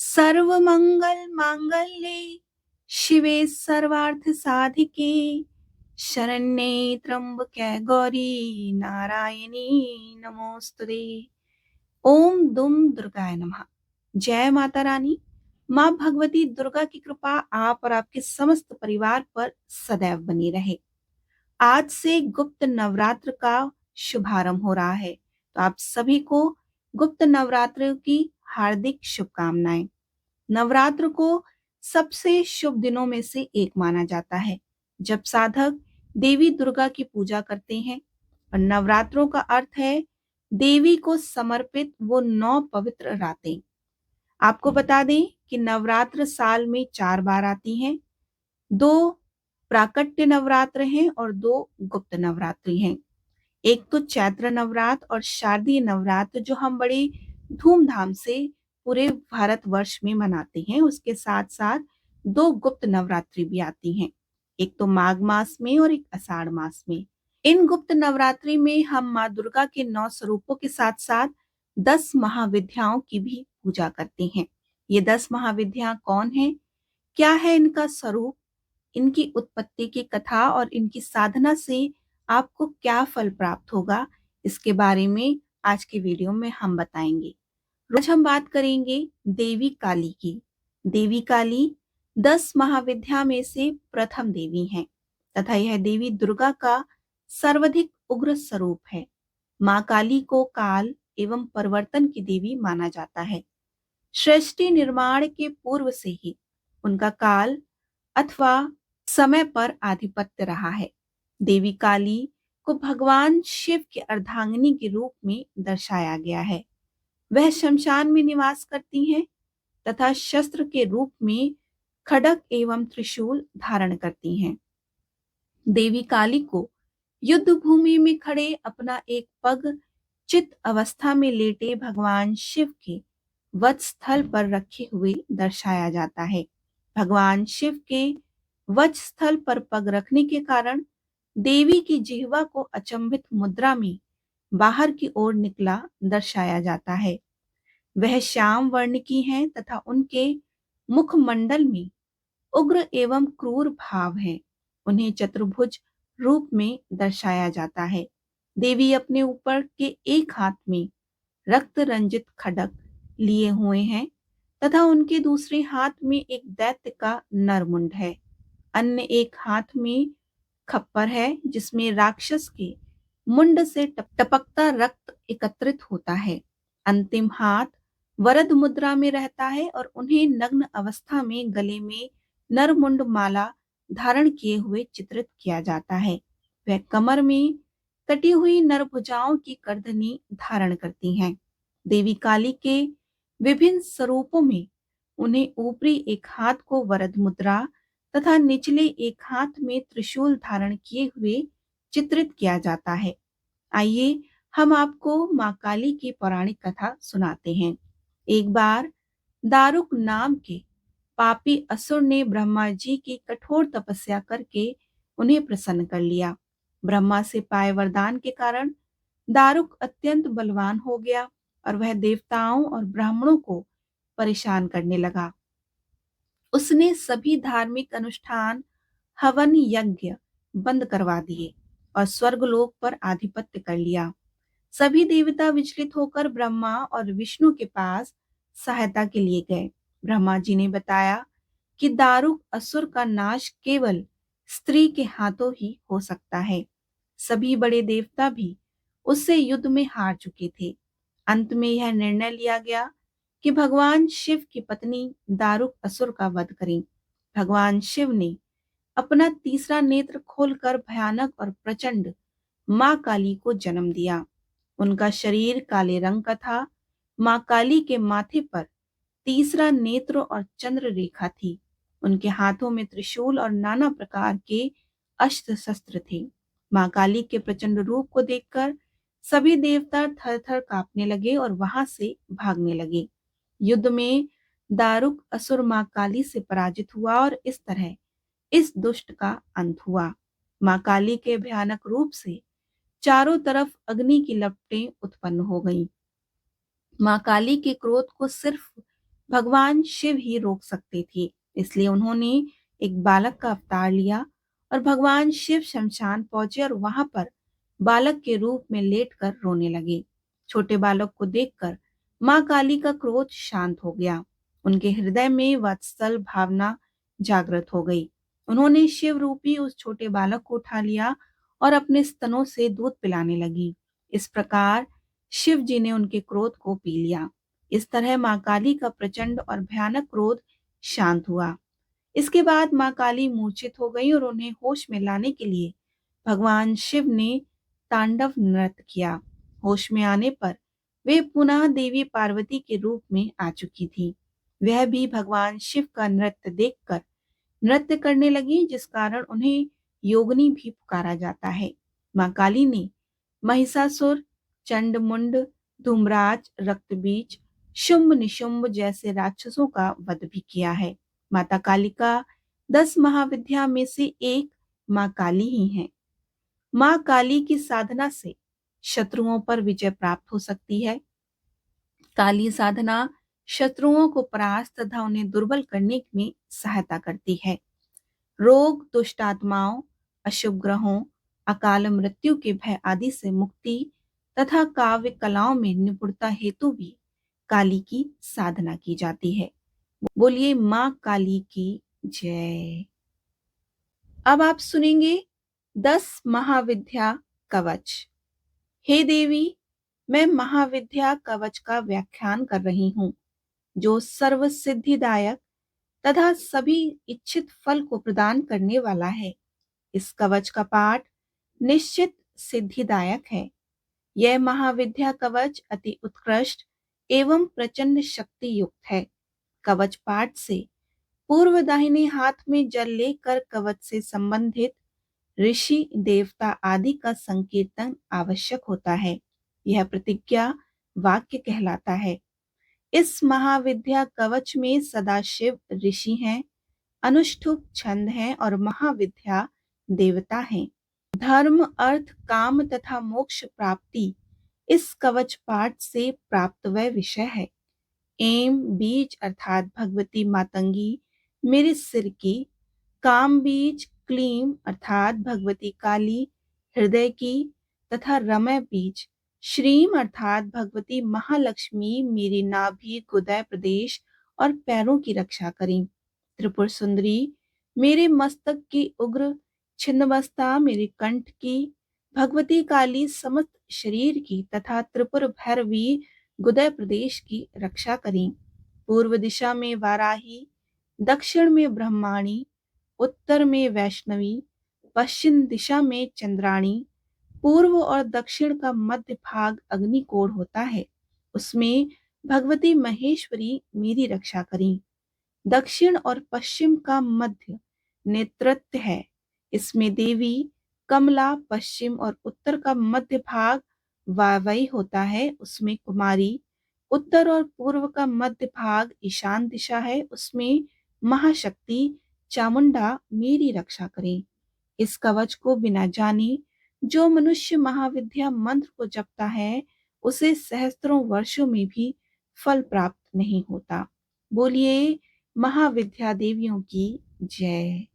सर्वमंगल मांगल्ये शिवे सर्वार्थ साधिके शरण्ये त्र्यंबके गौरी नारायणी नमोस्तुते। ओम दुम दुर्गाय नमः। जय माता रानी। माँ भगवती दुर्गा की कृपा आप और आपके समस्त परिवार पर सदैव बनी रहे। आज से गुप्त नवरात्र का शुभारंभ हो रहा है, तो आप सभी को गुप्त नवरात्र की हार्दिक शुभकामनाएं। नवरात्र को सबसे शुभ दिनों में से एक माना जाता है, जब साधक देवी दुर्गा की पूजा करते हैं। और नवरात्रों का अर्थ है देवी को समर्पित वो 9 पवित्र रातें। आपको बता दें कि नवरात्र साल में 4 बार आती हैं। 2 प्राकट्य नवरात्र हैं और 2 गुप्त नवरात्रि हैं। एक तो चैत्र नवरात्र और शारदीय नवरात्र जो हम बड़े धूमधाम से पूरे भारतवर्ष में मनाते हैं, उसके साथ साथ 2 गुप्त नवरात्रि भी आती हैं। एक तो माघ मास में और एक आषाढ़ मास में। इन गुप्त नवरात्रि में हम माँ दुर्गा के 9 स्वरूपों के साथ साथ 10 महाविद्याओं की भी पूजा करते हैं। ये 10 महाविद्या कौन है, क्या है इनका स्वरूप, इनकी उत्पत्ति की कथा और इनकी साधना से आपको क्या फल प्राप्त होगा, इसके बारे में आज के वीडियो में हम बताएंगे। आज हम बात करेंगे देवी काली की। देवी काली 10 महाविद्या में से प्रथम देवी हैं तथा यह देवी दुर्गा का सर्वाधिक उग्र स्वरूप है। माँ काली को काल एवं परिवर्तन की देवी माना जाता है। सृष्टि निर्माण के पूर्व से ही उनका काल अथवा समय पर आधिपत्य रहा है। देवी काली को भगवान शिव के अर्धांगिनी के रूप में दर्शाया गया है। वह शमशान में निवास करती हैं तथा शस्त्र के रूप में खड्ग एवं त्रिशूल धारण करती हैं। देवी काली को युद्ध भूमि में खड़े अपना एक पग चित अवस्था में लेटे भगवान शिव के वध स्थल पर रखे हुए दर्शाया जाता है। भगवान शिव के वध स्थल पर पग रखने के कारण देवी की जिह्वा को अचंभित मुद्रा में बाहर की ओर निकला दर्शाया जाता है। वह श्याम वर्ण की हैं तथा उनके मुखमंडल में उग्र एवं क्रूर भाव है। उन्हें चतुर्भुज रूप में दर्शाया जाता है। देवी अपने ऊपर के एक हाथ में रक्त रंजित खड्ग लिए हुए हैं तथा उनके दूसरे हाथ में एक दैत्य का नरमुंड है। अन्य एक हाथ में खप्पर है जिसमें राक्षस के मुंड से टपकता रक्त एकत्रित होता है। अंतिम हाथ वरद मुद्रा में रहता है और उन्हें नग्न अवस्था में गले में नरमुंड माला धारण किए हुए चित्रित किया जाता है। वह कमर में कटी हुई नरभुजाओं की करधनी धारण करती हैं। देवी काली के विभिन्न स्वरूपों में उन्हें ऊपरी एक हाथ को वरद मुद्रा तथा निचले एक हाथ में त्रिशूल धारण किए हुए चित्रित किया जाता है। आइए हम आपको माँ काली की पौराणिक कथा सुनाते हैं। एक बार दारुक नाम के पापी असुर ने ब्रह्मा जी की कठोर तपस्या करके उन्हें प्रसन्न कर लिया। ब्रह्मा से पाए वरदान के कारण दारुक अत्यंत बलवान हो गया और वह देवताओं और ब्राह्मणों को परेशान करने लगा। उसने सभी धार्मिक अनुष्ठान, हवन यज्ञ बंद करवा दिए और स्वर्गलोक पर आधिपत्य कर लिया। सभी देवता विचलित होकर ब्रह्मा और विष्णु के पास सहायता के लिए गए। ब्रह्मा जी ने बताया कि दारुक असुर का नाश केवल स्त्री के हाथों ही हो सकता है। सभी बड़े देवता भी उससे युद्ध में हार चुके थे। अंत में यह निर्णय लिया गया कि भगवान शिव की पत्नी दारुक असुर का वध करें। भगवान शिव ने अपना तीसरा नेत्र खोलकर भयानक और प्रचंड माँ काली को जन्म दिया। उनका शरीर काले रंग का था। माँ काली के माथे पर तीसरा नेत्र और चंद्र रेखा थी। उनके हाथों में त्रिशूल और नाना प्रकार के अस्त्र शस्त्र थे। माँ काली के प्रचंड रूप को देखकर सभी देवता थर थर कांपने लगे और वहां से भागने लगे। युद्ध में दारुक असुर माँ काली से पराजित हुआ और इस तरह इस दुष्ट का अंत हुआ। माँ काली के भयानक रूप से चारों तरफ अग्नि की लपटें उत्पन्न हो गईं। माँ काली के क्रोध को सिर्फ भगवान शिव ही रोक सकते थे। इसलिए उन्होंने एक बालक का अवतार लिया और भगवान शिव शमशान पहुंचे और वहां पर बालक के रूप में लेटकर रोने लगे। छोटे बालक को देखकर मां काली का क्रोध शांत हो गया। उनके हृदय में वात्सल भावना जागृत हो गई। उन्होंने शिव रूपी उस छोटे बालक को उठा लिया और अपने स्तनों से दूध पिलाने लगी। इस प्रकार शिव जी ने उनके क्रोध को पी लिया। इस तरह मां काली का प्रचंड और भयानक क्रोध शांत हुआ। इसके बाद मां काली मूर्छित हो गई और उन्हें होश में लाने के लिए भगवान शिव ने तांडव नृत्य किया। होश में आने पर वे पुनः देवी पार्वती के रूप में आ चुकी थी। वह भी भगवान शिव का नृत्य देखकर नृत्य करने लगी, जिस कारण उन्हें योगिनी भी पुकारा जाता है। मां काली ने महिषासुर, चंडमुंड, धूम्राज, रक्तबीज, शुंभ निशुंभ जैसे राक्षसों का वध भी किया है। माता काली का 10 महाविद्या में से एक मां काली ही है। मां काली की साधना से शत्रुओं पर विजय प्राप्त हो सकती है। काली साधना शत्रुओं को परास्त तथा उन्हें दुर्बल करने में सहायता करती है। रोग, दुष्ट आत्माओं, अशुभ ग्रहों, अकाल मृत्यु के भय आदि से मुक्ति तथा काव्य कलाओं में निपुणता हेतु भी काली की साधना की जाती है। बोलिए मां काली की जय। अब आप सुनेंगे 10 महाविद्या कवच। हे देवी, मैं महाविद्या कवच का व्याख्यान कर रही हूँ, जो सर्व सिद्धिदायक तथा सभी इच्छित फल को प्रदान करने वाला है। इस कवच का पाठ निश्चित सिद्धिदायक है। यह महाविद्या कवच अति उत्कृष्ट एवं प्रचंड शक्ति युक्त है। कवच पाठ से पूर्व दाहिने हाथ में जल लेकर कवच से संबंधित ऋषि, देवता आदि का संकीर्तन आवश्यक होता है। यह प्रतिज्ञा वाक्य कहलाता है। इस महाविद्या कवच में सदाशिव ऋषि हैं, अनुष्ठुप छंद हैं और महाविद्या देवता हैं। धर्म, अर्थ, काम तथा मोक्ष प्राप्ति इस कवच पाठ से प्राप्त वह विषय है। एम बीज अर्थात भगवती मातंगी मेरे सिर की, काम बीज क्लीम अर्थात भगवती काली हृदय की तथा रमय बीज श्रीम अर्थात भगवती महालक्ष्मी मेरी नाभि, गुदय प्रदेश और पैरों की रक्षा करें। त्रिपुर सुंदरी मेरे मस्तक की उग्र छिन्नमस्ता मेरे कंठ की, भगवती काली समस्त शरीर की तथा त्रिपुर भैरवी गुदय प्रदेश की रक्षा करें। पूर्व दिशा में वाराही, दक्षिण में ब्रह्माणी, उत्तर में वैष्णवी, पश्चिम दिशा में चंद्राणी, पूर्व और दक्षिण का मध्य भाग अग्निकोण होता है। उसमें भगवती महेश्वरी मेरी रक्षा करें। दक्षिण और पश्चिम का मध्य नेतृत्व है। इसमें देवी कमला, पश्चिम और उत्तर का मध्य भाग वायव्य होता है। उसमें कुमारी, उत्तर और पूर्व का मध्य भाग ईशान दिशा है। उसमें महाशक्ति चामुंडा मेरी रक्षा करें। इस कवच को बिना जाने जो मनुष्य महाविद्या मंत्र को जपता है, उसे सहस्त्रों वर्षों में भी फल प्राप्त नहीं होता। बोलिए महाविद्या देवियों की जय।